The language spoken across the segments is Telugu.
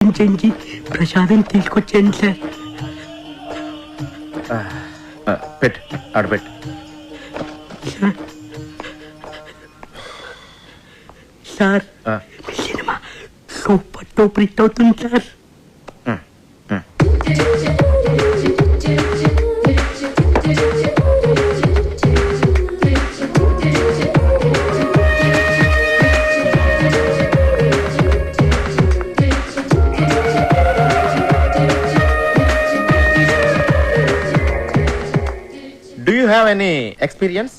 ఓపెన్ చేయించి ప్రసాదం తీసుకొచ్చాను సార్. పెట్టు, ఆడబెట్టు. Sir cinema super duper hit అవుతుంది sir. Do you have any experience?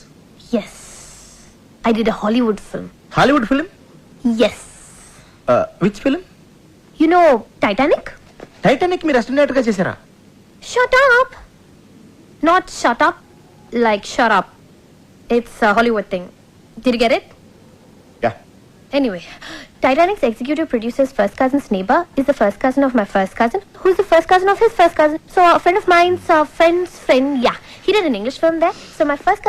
Yes. I did a Hollywood film. Hollywood film? Yes. Which film? You know Titanic? Titanic మీరు అసిస్టెంట్ గా చేశారా? Shut up. Not shut up, like shut up. It's a Hollywood thing. Did you get it? Yeah. Anyway, Titanic's executive producer's first cousin's neighbor is the first cousin of my first cousin, who's the first cousin of his first cousin. So a friend of mine's friend's friend, yeah. He did an English film there. So my first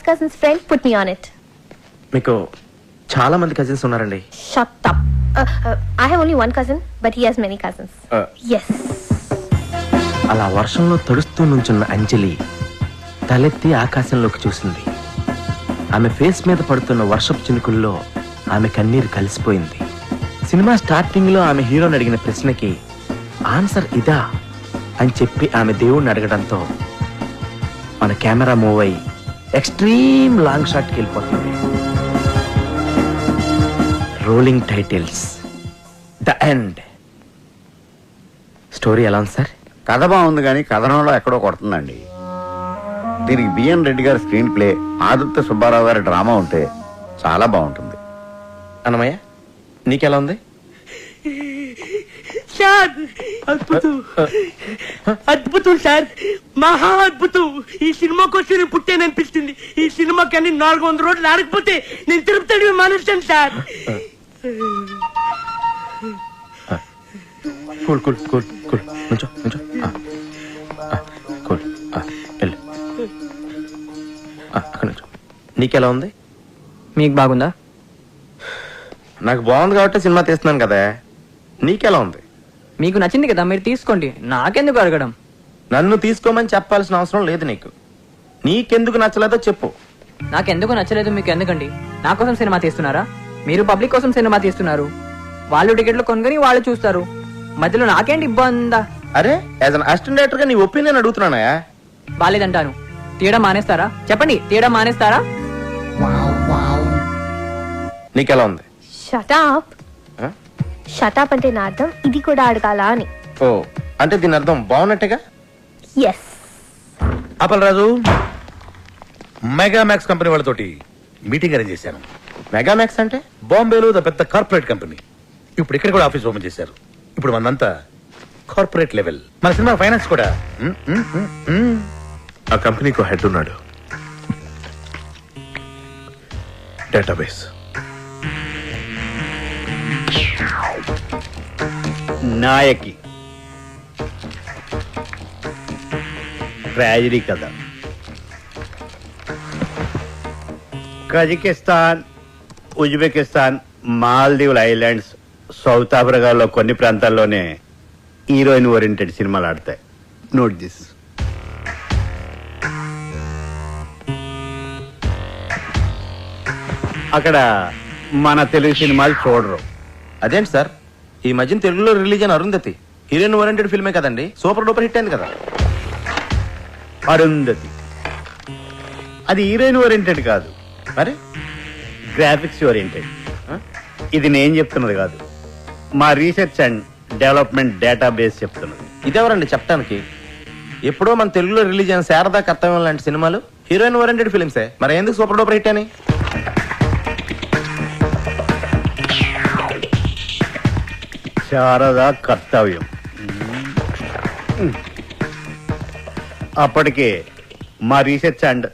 cousin's friend put me on it. మీకు చాలా మంది కజిన్స్ ఉన్నారండి. Shut up. I have only one cousin, but he has many cousins. Yes. అలా వర్షంలో తడుస్తూ నుంచున్న అంజలి తలెత్తి ఆకాశంలోకి చూసింది. ఆమె ఫేస్ మీద పడుతున్న వర్షపు చినుకుల్లో ఆమె కన్నీరు కలిసిపోయింది. సినిమా స్టార్టింగ్ లో ఆమె హీరోని అడిగిన ప్రశ్నకి ఆన్సర్ ఇదా అని చెప్పి ఆమె దేవుణ్ణి అడగడంతో మన కెమెరా మూవ్ అయ్యి ఎక్స్ట్రీమ్ లాంగ్ షాట్కి వెళ్ళిపోతుంది. Rolling titles, the end. Story ఎలా ఉంది సార్? కథ బాగుంది కానీ కథనంలో ఎక్కడో కొడుతుందండి. దీనికి బిఎన్ రెడ్డి గారి స్క్రీన్ ప్లే, ఆదిత్య సుబ్బారావు గారి డ్రామా ఉంటే చాలా బాగుంటుంది. అన్నమయ్య నీకెలా ఉంది? సార్ అద్భుతం, అద్భుతం సార్, మహా అద్భుతం. ఈ సినిమా కోసం నేను పుట్టాననిపిస్తుంది. ఈ సినిమా కానీ 400 రోజులు ఆడకపోతే నేను తిరుపతి మానేస్తాను sir. Cool cool cool cool నుంచో నుంచో. కూల్ వెళ్ళు. అక్కడ నుంచో. నీకెలా ఉంది? మీకు బాగుందా? నాకు బాగుంది కాబట్టి సినిమా తీస్తున్నాను కదా. నీకెలా ఉంది? మీకు నచ్చింది కదా, మీరు తీసుకోండి. నాకెందుకు అడగడం? నన్ను తీసుకోమని చెప్పాల్సిన అవసరం లేదు నీకు. నీకెందుకు నచ్చలేదో చెప్పు. నాకెందుకు నచ్చలేదు మీకు ఎందుకండి? నా కోసం సినిమా తీస్తున్నారా? మీరు పబ్లిక్ కోసం సినిమా తీస్తున్నారు. వాళ్ళు టికెట్లు కొనుగొని వాళ్ళు చూస్తారు. మధ్యలో నాకేంటి ఇబ్బందా? అరే యాజ్ అన్ అసిస్టెంట్ డైరెక్టర్ గా నీ ఒపీనియన్ అడుగుతున్నానా? బాలేదంటాను. తీయడం మానేస్తారా? చెప్పండి, తీయడం మానేస్తారా? నీకెలా ఉంది? Shut up. Shut up అంటే నా అర్థం ఇది కూడా అడగాల అని. ఓ అంటే దీని అర్థం బాగున్నట్టుగా. Yes. అప్పలరాజు, మెగామాక్స్ కంపెనీ వాళ్ళతోటి మీటింగ్ అరేంజ్ చేశాను. మెగామాక్స్ అంటే? బాంబేలో పెద్ద కార్పొరేట్ కంపెనీ. ఇప్పుడు ఇక్కడ కూడా ఆఫీస్ ఓపెన్ చేశారు. ఇప్పుడు మనంతా కార్పొరేట్ లెవెల్. మన సినిమా ఫైనాన్స్ కూడా. ఆ కంపెనీకి హెడ్ ఉన్నాడు. డేటాబేస్ నాయకి ట్రాజడీ కథ. కజకిస్తాన్, ఉజ్బెకిస్తాన్, మాల్దీవుల ఐలాండ్స్, సౌత్ ఆఫ్రికాలో కొన్ని ప్రాంతాల్లోనే హీరోయిన్ ఓరియంటెడ్ సినిమాలు ఆడతాయి. Note this. అక్కడ మన తెలుగు సినిమాలు చూడరు. అదేంటి సార్, ఈ మధ్యన తెలుగులో రిలీజ్ అయిన అరుంధతి హీరోయిన్ ఓరియంటెడ్ ఫిల్మే కదండి. సూపర్ డూపర్ హిట్ అయింది కదా. అరుంధతి అది హీరోయిన్ ఓరియంటెడ్ కాదు, మరి గ్రాఫిక్స్ ఓరియంటెడ్. ఇది నేను చెప్తున్నది కాదు, మా రీసెర్చ్ అండ్ డెవలప్మెంట్ డేటాబేస్ చెప్తున్నది. ఇదెవరండి చెప్పడానికి? ఎప్పుడో మన తెలుగులో రిలీజ్ అయిన శారదా కర్తవ్యం లాంటి సినిమాలు హీరోయిన్ ఓరియంటెడ్ ఫిల్మ్సే. మరి ఎందుకు సూపర్ డూపర్ హిట్ అని? శారదా కర్తవ్యం అప్పటికే మా రీసెర్చ్ అండ్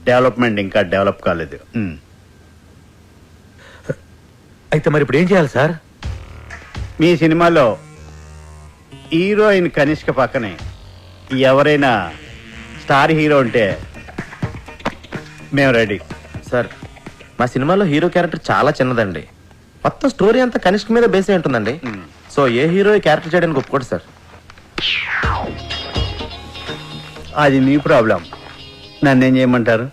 డెవలప్మెంట్ ఇంకా డెవలప్ కాలేదు. అయితే మరి ఇప్పుడు ఏం చేయాలి సార్? మీ సినిమాలో హీరోయిన్ కనిష్క పక్కనే ఎవరైనా స్టార్ హీరో ఉంటే మేము రెడీ. సార్ మా సినిమాలో హీరో క్యారెక్టర్ చాలా చిన్నదండి. మొత్తం స్టోరీ అంతా కనిష్క మీద బేస్ అయి ఉంటుందండి. సో ఏ హీరో క్యారెక్టర్ చేయడానికి ఒప్పుకోడు సార్. అది నీ ప్రాబ్లం. నన్నేం చేయమంటారు?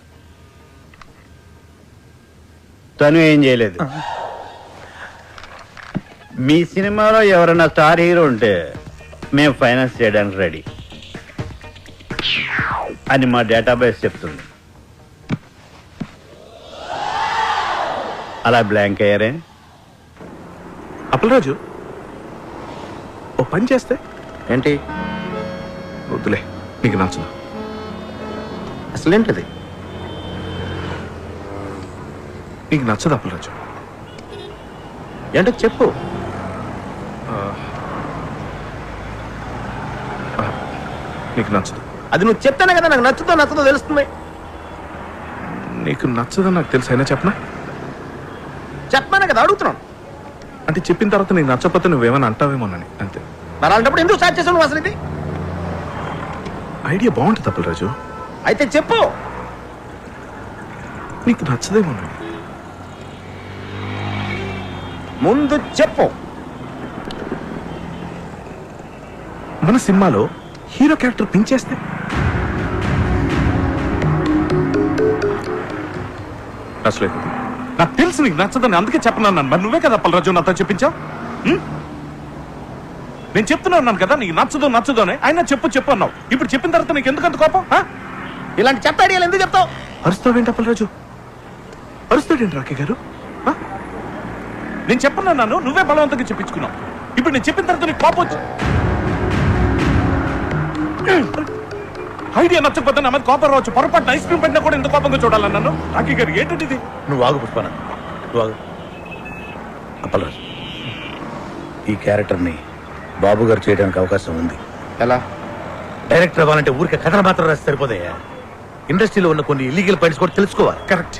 తను ఏం చేయలేదు. మీ సినిమాలో ఎవరైనా స్టార్ హీరో ఉంటే మేము ఫైనాన్స్ చేయడానికి రెడీ అని మా డేటాబేస్ చెప్తుంది. అలా బ్లాంక్ అయ్యారే? అప్పలరాజు, ఓ పని చేస్తే ఏంటి? వద్దులే, నీకు నచ్చదు. అసలేంటిది? నీకు నచ్చదు అప్పలరాజు. ఏంటో చెప్పు. నీకు నచ్చదు. అది నువ్వు చెప్తానే కదా నాకు నచ్చదో తెలుస్తుంది. నీకు నచ్చదని నాకు తెలుసు, అయినా చెప్పనా? చెప్పానే కదా అడుగుతున్నాను. అంటే చెప్పిన తర్వాత నీకు నచ్చకపోతే నువ్వేమైనా అంటావేమోనని అంతే. మరి అలాంటప్పుడు ఎందుకు స్టార్ట్ చేసావు నువ్వు? అసలు ఇది ఐడియా బాగుంటుంది అప్పలరాజు. అయితే చెప్పు. నీకు నచ్చదేమోనని. ముందు చెప్పు. మన సినిమాలో హీరో క్యారెక్టర్ పెంచేస్తే నచ్చలేదు. నాకు తెలుసు నీకు నచ్చదని, అందుకే చెప్పన్నాను. మరి నువ్వే కదా అప్పలరాజు నాతో చెప్పించావు. నేను చెప్తున్నాను కదా నీకు నచ్చదు అని. అయినా చెప్పు అన్నావు. ఇప్పుడు చెప్పిన తర్వాత నీకు ఎందుకంత కోపం? ఇలాంటి చెత్త ఐడియాలు ఎందుకు చెప్తావు? అరుస్తావేంటి అప్పలరాజు? అరుస్తాడేంటి రాకే గారు? నేను చెప్పన్నాను, నువ్వే బలవంతంగా చెప్పించుకున్నావు. ఇప్పుడు నేను చెప్పిన తర్వాత నీకు కోపం వచ్చి ఐడియా నచ్చకపోతే నా మీద కోపం రావచ్చు. పొరపాటు ఐస్ క్రీమ్ పెట్టినా కూడా ఇంత కోపంగా చూడాలని నన్ను. రాకే గారు ఏంటంటే ఇది? నువ్వు ఆగు పుష్పన, నువ్వు ఆగు. అప్పలరాజు, ఈ క్యారెక్టర్ని బాబు గారు చేయడానికి అవకాశం ఉంది. ఎలా? డైరెక్టర్ అవ్వాలంటే ఊరికే కథలు మాత్రం రాసి సరిపోతాయా? ఇండస్ట్రీలో ఉన్న కొన్ని ఇల్లీగల్ పాయింట్స్ కూడా తెలుసుకోవాలి. కరెక్ట్.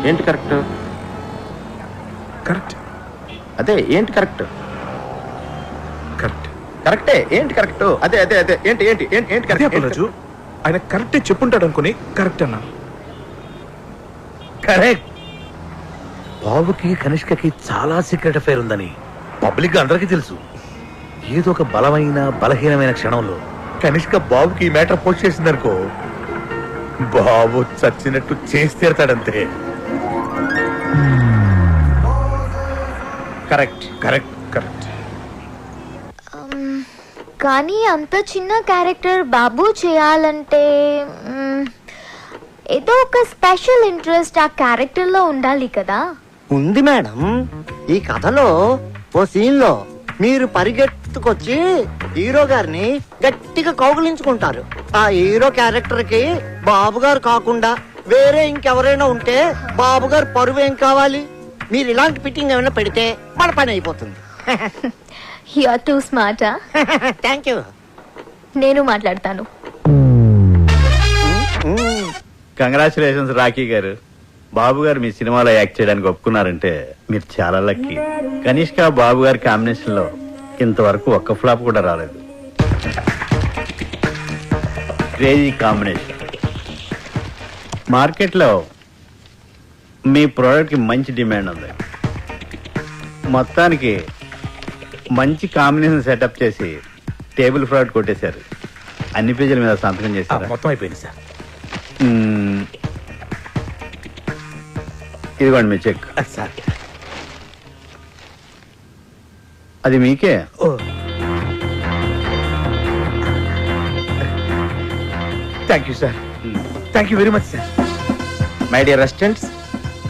ఏంటి కరెక్ట్? కరెక్ట్ అదే ఏంటి కరెక్ట్? కరెక్ట్ కరెక్టే. ఏంటి కరెక్ట్? అదే అదే అదే ఏంటి ఏంటి ఏంటి ఏంటి అదే అప్పలరాజు. ఆయన కరెక్టే చెప్పుంటాడు అనుకుని కరెక్ట్ అన్నాను. కరెక్ట్. బాబుకి కనిష్కకి చాలా సీక్రెట్ అఫైర్ ఉందని పబ్లిక్ అందరికీ తెలుసు. ఏదో ఒక బలహీనమైన క్షణంలో కనిష్క బాబుకి ఈ మ్యాటర్ పోస్ట్ చేసిందనుకో, బాబు చచ్చినట్టు చేసి తీరతాడంతే. కరెక్ట్. కానీ అంత చిన్న క్యారెక్టర్ బాబు చేయాలంటే ఏదో ఒక స్పెషల్ ఇంట్రెస్ట్ ఆ క్యారెక్టర్ లో ఉండాలి కదా. ఉంది మేడం. ఈ కథలో ఓ సీన్ లో మీరు పరిగెత్తుకొచ్చి హీరో గారిని గట్టిగా కౌగిలించుకుంటారు. ఆ హీరో క్యారెక్టర్ కి బాబు గారు కాకుండా వేరే ఇంకెవరైనా ఉంటే బాబు గారు పరువు ఏం కావాలి? మీరు ఇలాంటి ఫిట్టింగ్ ఏమైనా పెడితే మన పని అయిపోతుంది. You are too smart. Thank you. నేను మాట్లాడతాను. కంగ్రాచులేషన్స్ రాఖీ గారు. బాబు గారు మీ సినిమాలో యాక్ట్ చేయడానికి ఒప్పుకున్నారంటే మీరు చాలా లక్కీ. కనిష్క బాబు గారి కాంబినేషన్ లో ఇంతవరకు ఒక్క ఫ్లాప్ కూడా రాలేదు. Crazy combination. మార్కెట్లో మీ ప్రోడక్ట్ కి మంచి డిమాండ్ ఉంది. మొత్తానికి మంచి కాంబినేషన్ సెటప్ చేసి టేబుల్ ఫ్రాడ్ కొట్టేశారు. అన్ని పేజీల మీద సంతకం చేశారు. మొత్తం అయిపోయింది సార్. ఇదిగోండి మీ చెక్. సార్ అది మీకే. Thank you sir. Thank you very much sir. My dear residents,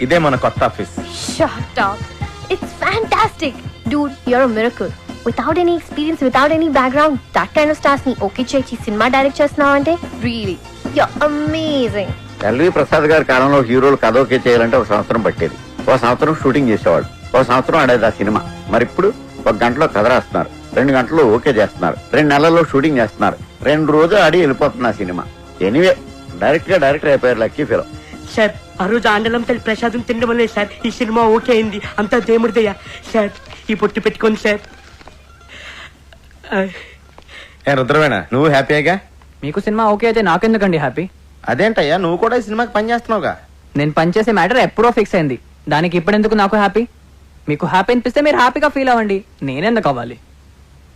ఇదే మన కొత్త office. Shut up. It's fantastic. Dude, you're a miracle. Without any experience, without any background, that kind of stars ni okay చేసి సినిమా డైరెక్ట్ చేస్తున్నావంటే really you're amazing. L V Prasad గారి కాలంలో హీరోలు కథ ఓకే చేయాలంటే ఒక సంవత్సరం పట్టేది. ఒక సంవత్సరం షూటింగ్ చేసేవాడు. ఒక సంవత్సరం ఆడేది ఆ సినిమా. మరి ఇప్పుడు 1 గంటలో కథ రాస్తున్నారు, 2 గంటల్లో ఓకే చేస్తున్నారు, 2 నెలల్లో షూటింగ్ చేస్తున్నారు, 2 రోజులు ఆడి వెళ్ళిపోతుంది ఆ సినిమా. ఎనీవే డైరెక్టర్ అయిపోయారు. Lucky feel. సార్ ఆ రోజు ఆండలం తల్లి ప్రసాదం తినడం వల్లే సార్ ఈ సినిమా ఓకే అయింది. అంతా దేవుడిదయ్యా. సార్ ఈ పొట్టు పెట్టుకోండి సార్. రుద్రవేణ, నువ్వు హ్యాపీగా? మీకు సినిమా ఓకే అయితే నాకెందుకండి హ్యాపీ? అదేంటయ్యా, నువ్వు కూడా ఈ సినిమాకి పని చేస్తున్నావుగా. నేను పనిచేసే మ్యాటర్ ఎప్పుడో ఫిక్స్ అయింది. దానికి ఇప్పుడెందుకు నాకు హ్యాపీ? మీకు హ్యాపీ అనిపిస్తే మీరు హ్యాపీగా ఫీల్ అవ్వండి, నేనెందుకు అవ్వాలి?